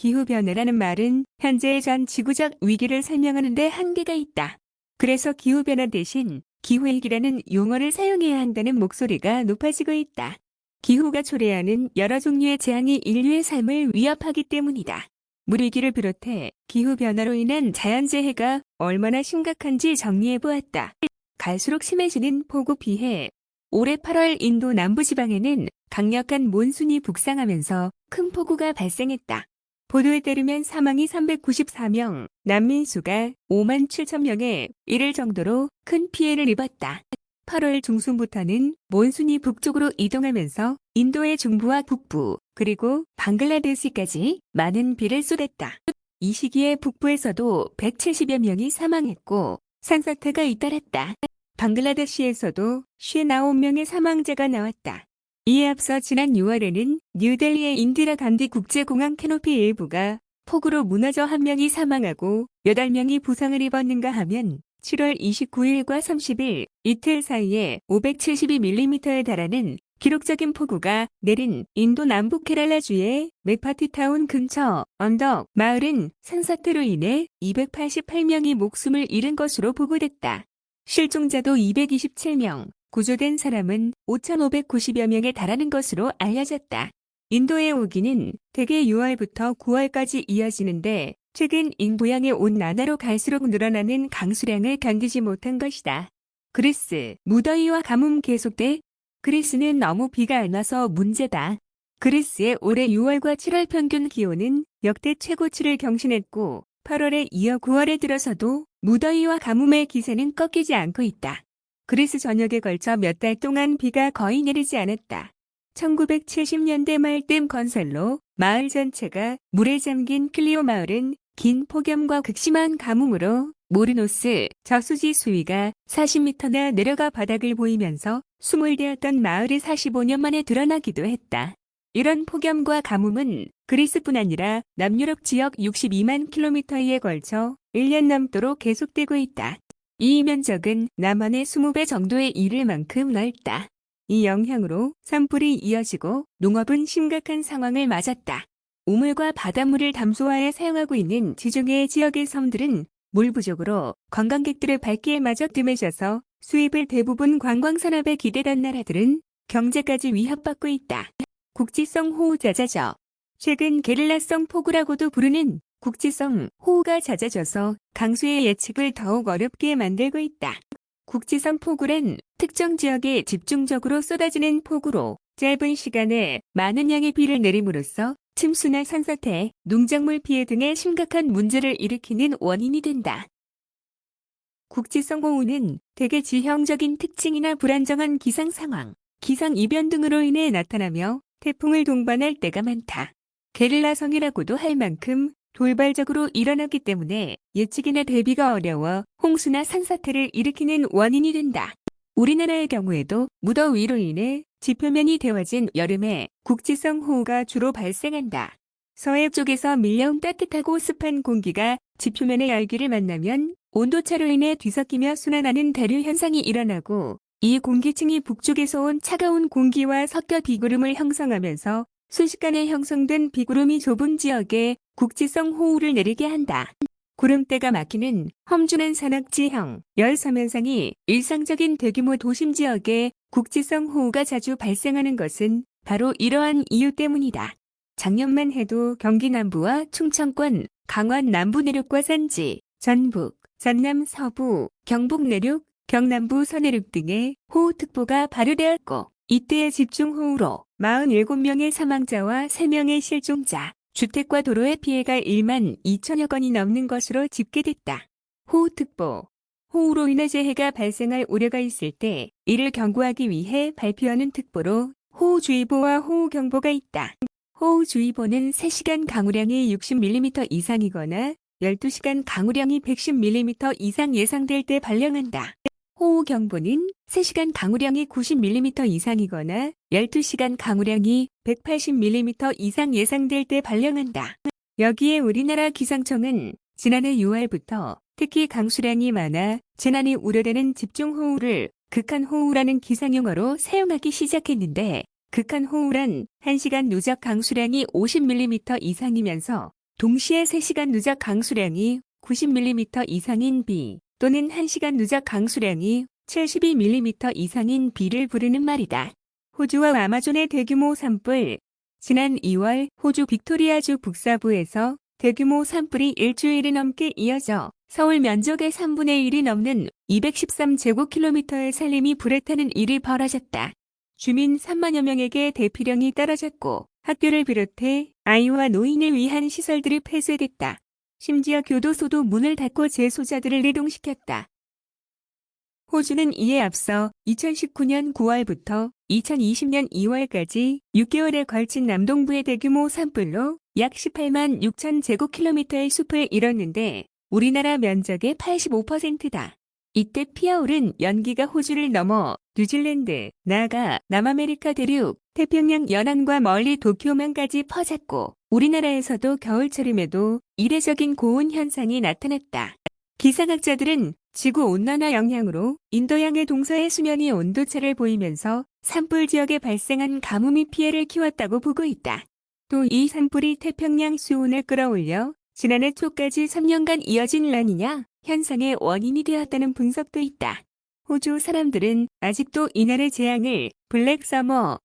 기후변화라는 말은 현재의 전 지구적 위기를 설명하는 데 한계가 있다. 그래서 기후변화 대신 기후위기라는 용어를 사용해야 한다는 목소리가 높아지고 있다. 기후가 초래하는 여러 종류의 재앙이 인류의 삶을 위협하기 때문이다. 물위기를 비롯해 기후변화로 인한 자연재해가 얼마나 심각한지 정리해보았다. 갈수록 심해지는 폭우 피해. 올해 8월 인도 남부지방에는 강력한 몬순이 북상하면서 큰 폭우가 발생했다. 보도에 따르면 사망이 394명, 난민 수가 5만 7천 명에 이를 정도로 큰 피해를 입었다. 8월 중순부터는 몬순이 북쪽으로 이동하면서 인도의 중부와 북부, 그리고 방글라데시까지 많은 비를 쏟았다. 이 시기에 북부에서도 170여 명이 사망했고 산사태가 잇따랐다. 방글라데시에서도 59명의 사망자가 나왔다. 이에 앞서 지난 6월에는 뉴델리의 인디라 간디 국제공항 캐노피 일부가 폭우로 무너져 1명이 사망하고 8명이 부상을 입었는가 하면 7월 29일과 30일 이틀 사이에 572mm에 달하는 기록적인 폭우가 내린 인도 남부 케랄라주의 메파티타운 근처 언덕 마을은 산사태로 인해 288명이 목숨을 잃은 것으로 보고됐다. 실종자도 227명, 구조된 사람은 5,590여 명에 달하는 것으로 알려졌다. 인도의 오기는 대개 6월부터 9월까지 이어지는데 최근 인도양의 온난화로 갈수록 늘어나는 강수량을 견디지 못한 것이다. 그리스, 무더위와 가뭄 계속돼. 그리스는 너무 비가 안 와서 문제다. 그리스의 올해 6월과 7월 평균 기온은 역대 최고치를 경신했고 8월에 이어 9월에 들어서도 무더위와 가뭄의 기세는 꺾이지 않고 있다. 그리스 전역에 걸쳐 몇 달 동안 비가 거의 내리지 않았다. 1970년대 말쯤 건설로 마을 전체가 물에 잠긴 클리오 마을은 긴 폭염과 극심한 가뭄으로 모르노스 저수지 수위가 40m나 내려가 바닥을 보이면서 수몰되었던 마을이 45년 만에 드러나기도 했다. 이런 폭염과 가뭄은 그리스뿐 아니라 남유럽 지역 62만 킬로미터에 걸쳐 1년 넘도록 계속되고 있다. 이 면적은 남한의 20배 정도에 이를 만큼 넓다. 이 영향으로 산불이 이어지고 농업은 심각한 상황을 맞았다. 우물과 바닷물을 담수화에 사용하고 있는 지중해 지역의 섬들은 물 부족으로 관광객들의 발길에 마저 뜸해져서 수입을 대부분 관광산업에 기대던 나라들은 경제까지 위협받고 있다. 국지성 호우 잦아져. 최근 게릴라성 폭우라고도 부르는 국지성 호우가 잦아져서 강수의 예측을 더욱 어렵게 만들고 있다. 국지성 폭우란 특정 지역에 집중적으로 쏟아지는 폭우로 짧은 시간에 많은 양의 비를 내림으로써 침수나 산사태, 농작물 피해 등의 심각한 문제를 일으키는 원인이 된다. 국지성 호우는 대개 지형적인 특징이나 불안정한 기상 상황, 기상 이변 등으로 인해 나타나며 태풍을 동반할 때가 많다. 게릴라성이라고도 할 만큼 돌발적으로 일어나기 때문에 예측이나 대비가 어려워 홍수나 산사태를 일으키는 원인이 된다. 우리나라의 경우에도 무더위로 인해 지표면이 데워진 여름에 국지성 호우가 주로 발생한다. 서해 쪽에서 밀려온 따뜻하고 습한 공기가 지표면의 열기를 만나면 온도차로 인해 뒤섞이며 순환하는 대류 현상이 일어나고 이 공기층이 북쪽에서 온 차가운 공기와 섞여 비구름을 형성하면서 순식간에 형성된 비구름이 좁은 지역에 국지성 호우를 내리게 한다. 구름대가 막히는 험준한 산악지형, 열섬현상이 일상적인 대규모 도심 지역에 국지성 호우가 자주 발생하는 것은 바로 이러한 이유 때문이다. 작년만 해도 경기 남부와 충청권, 강원 남부 내륙과 산지, 전북, 전남 서부, 경북 내륙, 경남부 서내륙 등에 호우특보가 발효되었고 이때의 집중호우로 47명의 사망자와 3명의 실종자, 주택과 도로의 피해가 1만 2천여 건이 넘는 것으로 집계됐다. 호우특보. 호우로 인해 재해가 발생할 우려가 있을 때 이를 경고하기 위해 발표하는 특보로 호우주의보와 호우경보가 있다. 호우주의보는 3시간 강우량이 60mm 이상이거나 12시간 강우량이 110mm 이상 예상될 때 발령한다. 호우경보는 3시간 강우량이 90mm 이상이거나 12시간 강우량이 180mm 이상 예상될 때 발령한다. 여기에 우리나라 기상청은 지난해 6월부터 특히 강수량이 많아 재난이 우려되는 집중호우를 극한호우라는 기상용어로 사용하기 시작했는데 극한호우란 1시간 누적 강수량이 50mm 이상이면서 동시에 3시간 누적 강수량이 90mm 이상인 B 또는 1시간 누적 강수량이 72mm 이상인 B를 부르는 말이다. 호주와 아마존의 대규모 산불. 지난 2월 호주 빅토리아주 북서부에서 대규모 산불이 일주일이 넘게 이어져 서울 면적의 3분의 1이 넘는 213제곱킬로미터의 산림이 불에 타는 일이 벌어졌다. 주민 3만여 명에게 대피령이 떨어졌고 학교를 비롯해 아이와 노인을 위한 시설들이 폐쇄됐다. 심지어 교도소도 문을 닫고 재소자들을 이동시켰다. 호주는 이에 앞서 2019년 9월부터 2020년 2월까지 6개월에 걸친 남동부의 대규모 산불로 약 18만 6천 제곱킬로미터의 숲을 잃었는데 우리나라 면적의 85%다. 이때 피어오른 연기가 호주를 넘어 뉴질랜드, 나아가 남아메리카 대륙, 태평양 연안과 멀리 도쿄만까지 퍼졌고 우리나라에서도 겨울철임에도 이례적인 고온 현상이 나타났다. 기상학자들은 지구온난화 영향으로 인도양의 동서해 수면이 온도차를 보이면서 산불 지역에 발생한 가뭄이 피해를 키웠다고 보고 있다. 또 이 산불이 태평양 수온을 끌어올려 지난해 초까지 3년간 이어진 라니냐 현상의 원인이 되었다는 분석도 있다. 호주 사람들은 아직도 이날의 재앙을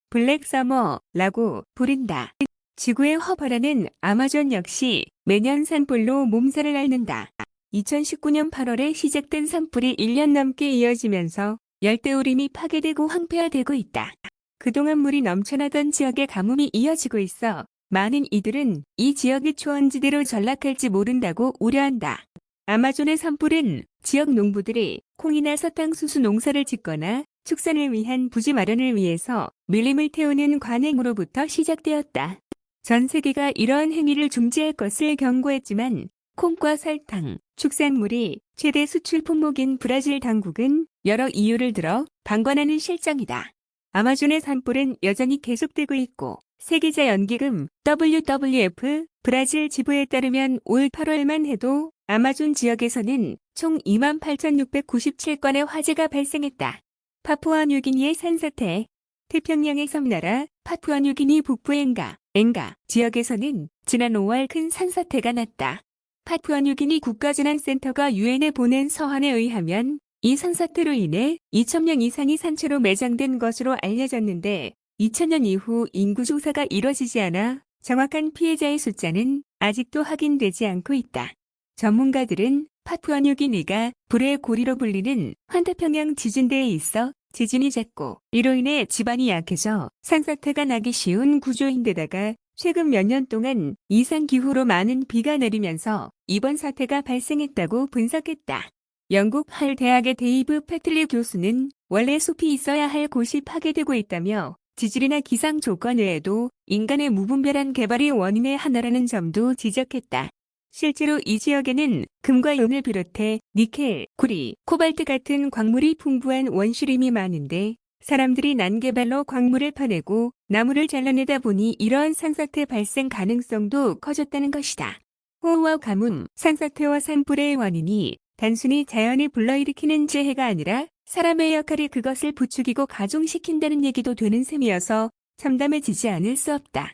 블랙서머라고 부른다. 지구의 허벌하는 아마존 역시 매년 산불로 몸살을 앓는다. 2019년 8월에 시작된 산불이 1년 넘게 이어지면서 열대우림이 파괴되고 황폐화되고 있다. 그동안 물이 넘쳐나던 지역에 가뭄이 이어지고 있어 많은 이들은 이 지역이 초원지대로 전락할지 모른다고 우려한다. 아마존의 산불은 지역 농부들이 콩이나 사탕수수 농사를 짓거나 축산을 위한 부지 마련을 위해서 밀림을 태우는 관행으로부터 시작되었다. 전 세계가 이러한 행위를 중지할 것을 경고했지만 콩과 설탕, 축산물이 최대 수출 품목인 브라질 당국은 여러 이유를 들어 방관하는 실정이다. 아마존의 산불은 여전히 계속되고 있고 세계자연기금 WWF 브라질 지부에 따르면 올 8월만 해도 아마존 지역에서는 총 28,697건의 화재가 발생했다. 파푸아뉴기니의 산사태. 태평양의 섬나라 파푸아뉴기니 북부 엔가 지역에서는 지난 5월 큰 산사태가 났다. 파푸아뉴기니 국가재난센터가 유엔에 보낸 서한에 의하면 이 산사태로 인해 2,000명 이상이 산채로 매장된 것으로 알려졌는데 2000년 이후 인구조사가 이뤄지지 않아 정확한 피해자의 숫자는 아직도 확인되지 않고 있다. 전문가들은 파푸아뉴기니가 불의 고리로 불리는 환태평양 지진대에 있어 지진이 잦고 이로 인해 지반이 약해져 산사태가 나기 쉬운 구조인데다가 최근 몇 년 동안 이상기후로 많은 비가 내리면서 이번 사태가 발생했다고 분석했다. 영국 할 대학의 데이브 패틀리 교수는 원래 숲이 있어야 할 곳이 파괴되고 있다며 지질이나 기상 조건 외에도 인간의 무분별한 개발이 원인의 하나라는 점도 지적했다. 실제로 이 지역에는 금과 은을 비롯해 니켈, 구리, 코발트 같은 광물이 풍부한 원시림이 많은데 사람들이 난개발로 광물을 파내고 나무를 잘라내다 보니 이러한 산사태 발생 가능성도 커졌다는 것이다. 호우와 가뭄, 산사태와 산불의 원인이 단순히 자연이 불러일으키는 재해가 아니라 사람의 역할이 그것을 부추기고 가중시킨다는 얘기도 되는 셈이어서 참담해지지 않을 수 없다.